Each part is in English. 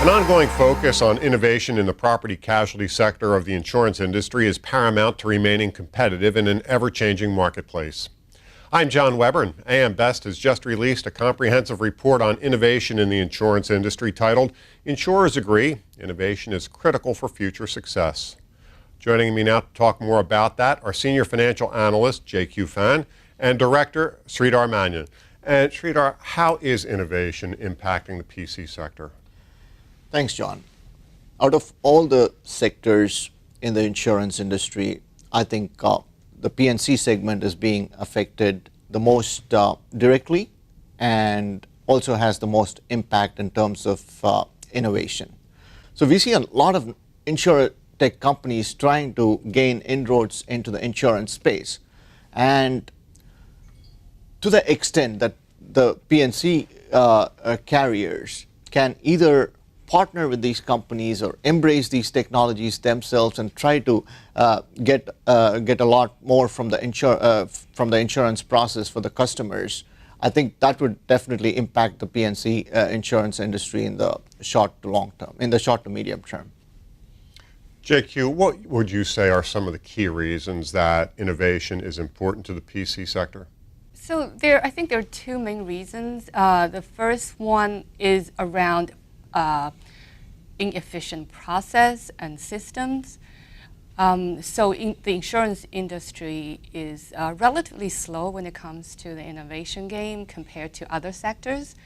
An ongoing focus on innovation in the property casualty sector of the insurance industry is paramount to remaining competitive in an ever-changing marketplace. I'm John Weber, and AM Best has just released a comprehensive report on innovation in the insurance industry titled Insurers Agree, Innovation is Critical for Future Success. Joining me now to talk more about that are Senior Financial Analyst J.Q. Fan and Director Sridhar Manian. And Sridhar, how is innovation impacting the PC sector? Thanks, John. Out of all the sectors in the insurance industry, I think the P&C segment is being affected the most directly and also has the most impact in terms of innovation. So we see a lot of insurtech companies trying to gain inroads into the insurance space. And to the extent that the P&C carriers can either partner with these companies or embrace these technologies themselves and try to get a lot more from the insurance process for the customers, I think that would definitely impact the P&C insurance industry in the short to long term, in the short to medium term. JQ, what would you say are some of the key reasons that innovation is important to the PC sector? So I think there are two main reasons. The first one is around inefficient process and systems. So the insurance industry is relatively slow when it comes to the innovation game compared to other sectors.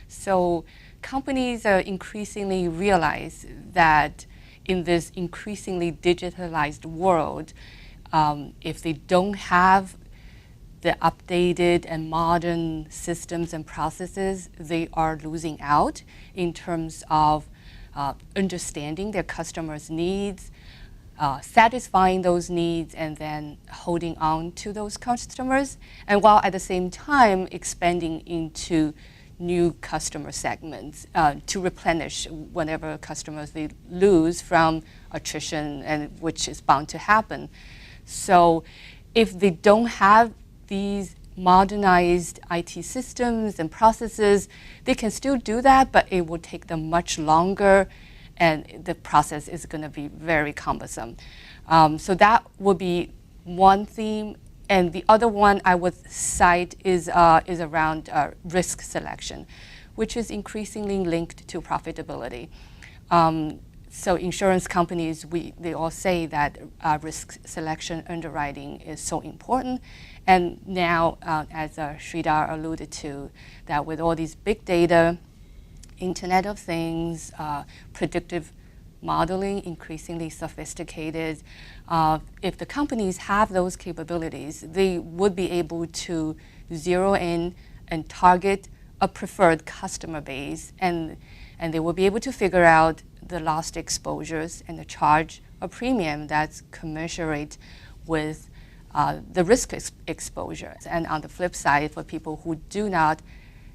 So companies are increasingly realize that in this increasingly digitalized world, if they don't have the updated and modern systems and processes, they are losing out in terms of understanding their customers' needs, satisfying those needs, and then holding on to those customers, and while at the same time expanding into new customer segments to replenish whatever customers they lose from attrition, and which is bound to happen. So if they don't have these modernized IT systems and processes, they can still do that, but it will take them much longer, and the process is going to be very cumbersome. So that would be one theme. And the other one I would cite is around risk selection, which is increasingly linked to profitability. So insurance companies, they all say that risk selection underwriting is so important. And now, as Sridhar alluded to, that with all these big data, Internet of Things, predictive modeling, increasingly sophisticated, if the companies have those capabilities, they would be able to zero in and target a preferred customer base, and they will be able to figure out the lost exposures and the charge a premium that's commensurate with the risk exposure. And on the flip side, for people who do not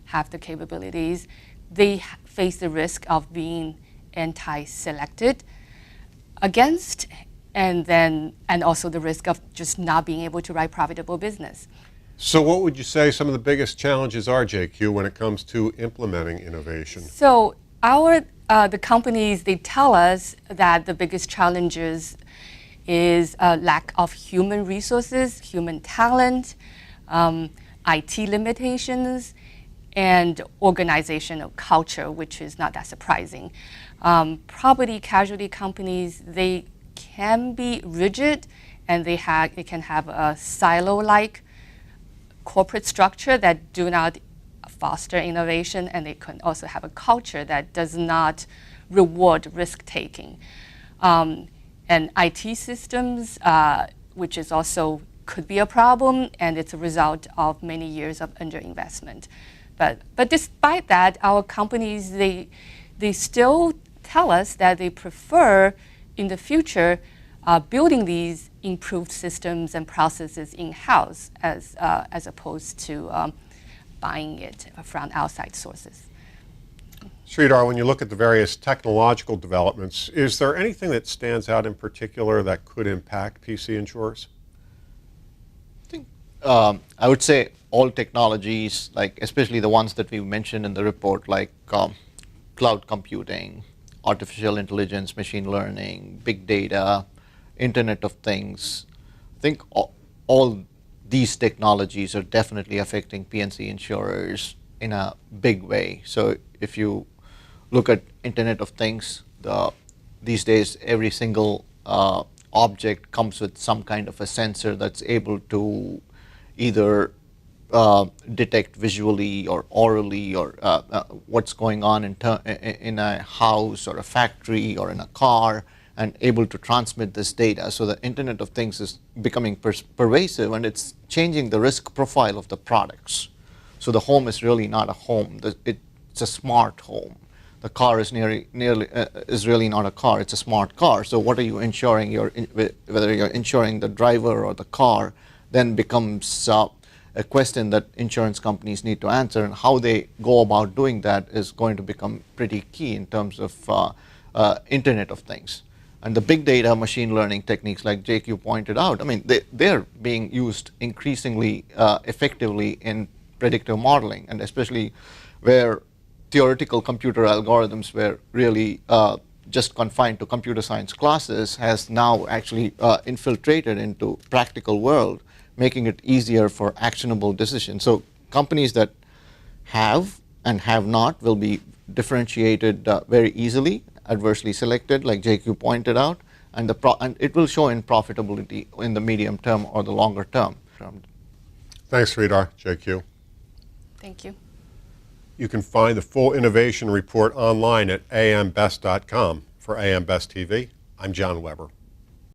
have the capabilities, they face the risk of being anti-selected against, and also the risk of just not being able to write profitable business. So what would you say some of the biggest challenges are, JQ, when it comes to implementing innovation? So the companies, they tell us that the biggest challenges is a lack of human resources, human talent, IT limitations, and organizational culture, which is not that surprising. Property casualty companies, they can be rigid, and they can have a silo-like corporate structure that do not foster innovation, and they can also have a culture that does not reward risk-taking. And IT systems, which is also could be a problem, and it's a result of many years of underinvestment. But despite that, our companies, they still tell us that they prefer in the future building these improved systems and processes in-house as opposed to buying it from outside sources. Sridhar, when you look at the various technological developments, is there anything that stands out in particular that could impact PC insurers? I would say all technologies, like especially the ones that we mentioned in the report, like cloud computing, artificial intelligence, machine learning, big data, Internet of Things. I think all these technologies are definitely affecting P&C insurers in a big way. So if you look at Internet of Things, these days every single object comes with some kind of a sensor that's able to either detect visually or orally or what's going on in a house or a factory or in a car, and able to transmit this data. So the Internet of Things is becoming pervasive, and it's changing the risk profile of the products. So the home is really not a home. It's a smart home. The car is is really not a car. It's a smart car. So what are you insuring? Whether you're insuring the driver or the car then becomes a question that insurance companies need to answer, and how they go about doing that is going to become pretty key in terms of Internet of Things. And the big data machine learning techniques, like JQ pointed out, I mean, they're being used increasingly effectively in predictive modeling, and especially where theoretical computer algorithms were really just confined to computer science classes, has now actually infiltrated into practical world, making it easier for actionable decisions. So companies that have and have not will be differentiated very easily, adversely selected, like JQ pointed out, and it will show in profitability in the medium term or the longer term. Thanks, Sridhar. JQ. Thank you. You can find the full innovation report online at ambest.com. For AM Best TV, I'm John Weber.